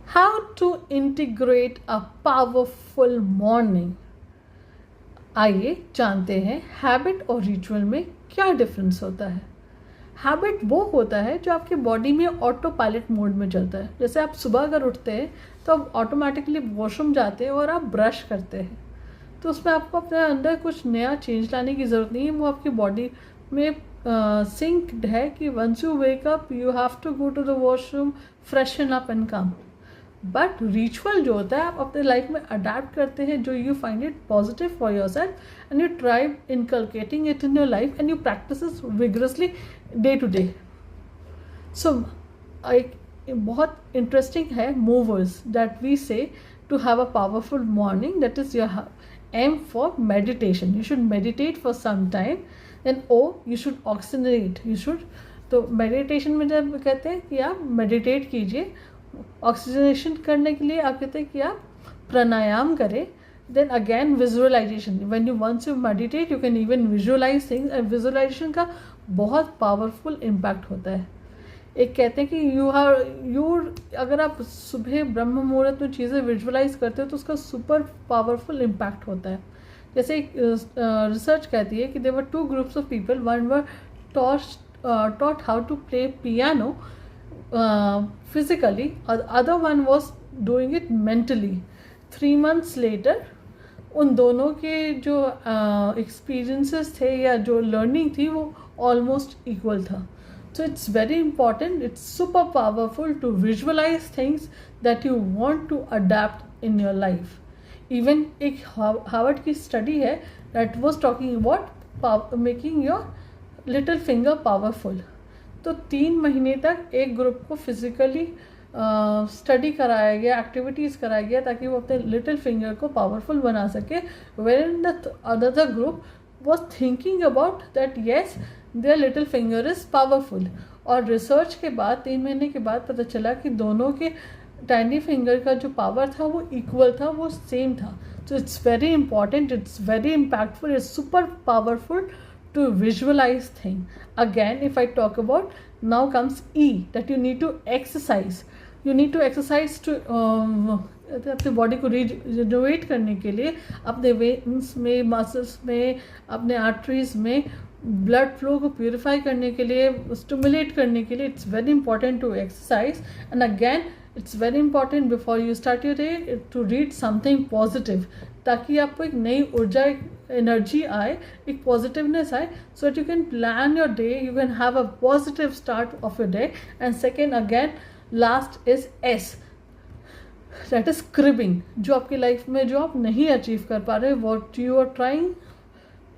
How to integrate a powerful morning? आइए जानते हैं हैबिट और रिचुअल में क्या डिफरेंस होता है। हैबिट वो होता है जो आपके बॉडी में ऑटो पायलट मोड में चलता है। जैसे आप सुबह अगर उठते हैं तो आप ऑटोमेटिकली वॉशरूम जाते हैं और आप ब्रश करते हैं, तो उसमें आपको अपने अंदर कुछ नया चेंज लाने की ज़रूरत नहीं है। वो आपकी बॉडी में सिंक्ड है कि once you wake up you have to go to the washroom, freshen up and come. But ritual जो होता है आप अपने लाइफ में अडेप्ट करते हैं, जो you find it positive for your self and you try inculcating it in your life and you practice vigorously day to day. So एक बहुत इंटरेस्टिंग है movers that we say to have a powerful morning, that is your M for meditation. You should meditate for some time, then you should oxygenate, you should. तो meditation में जब कहते हैं कि आप मेडिटेट कीजिए, ऑक्सीजनेशन करने के लिए आप कहते हैं कि आप प्राणायाम करें। Then again visualisation, when you once you meditate you can even visualise things, and visualisation का बहुत पावरफुल इम्पैक्ट होता है। एक कहते हैं कि अगर आप सुबह ब्रह्म मुहूर्त में चीज़ें विजुअलाइज करते हो तो उसका सुपर पावरफुल इम्पैक्ट होता है। जैसे एक रिसर्च कहती है कि there were 2 groups of people, one were taught how to play piano physically, other one was doing it mentally. 3 months later उन दोनों के जो एक्सपीरियंसेस थे या जो लर्निंग थी वो ऑलमोस्ट इक्वल था। So it's very important, it's super powerful to visualize things that you want to adapt in your life. Even एक हार्वर्ड की स्टडी है that was talking about making your little finger powerful. तो 3 महीने तक एक group को physically study कराया गया, एक्टिविटीज़ कराया गया ताकि वो अपने लिटिल फिंगर को पावरफुल बना सके। Where the other group was thinking about that yes their little finger is powerful. और रिसर्च के बाद 3 महीने के बाद पता चला कि दोनों के टाइनी फिंगर का जो पावर था वो इक्वल था, वो सेम था। So it's very important, it's very impactful, it's super powerful to visualize thing. Again, if I talk about, now comes E, that you need to exercise. You need to exercise to अपने body को regenerate करने के लिए, अपने veins में, muscles में, अपने arteries में ब्लड फ्लो को प्योरीफाई करने के लिए, स्टिमुलेट करने के लिए it's very important to exercise. And again it's very important before you start your day to read something positive, ताकि आपको एक नई ऊर्जा, एक एनर्जी आए, एक पॉजिटिवनेस आए, so that you can plan your day, you can have a positive start of your day. And second again last is S, that is cribbing. जो आपकी लाइफ में जो आप नहीं अचीव कर पा रहे, what you are trying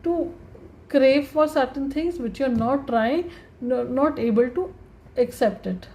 to crave for certain things which you're not trying, not able to accept it.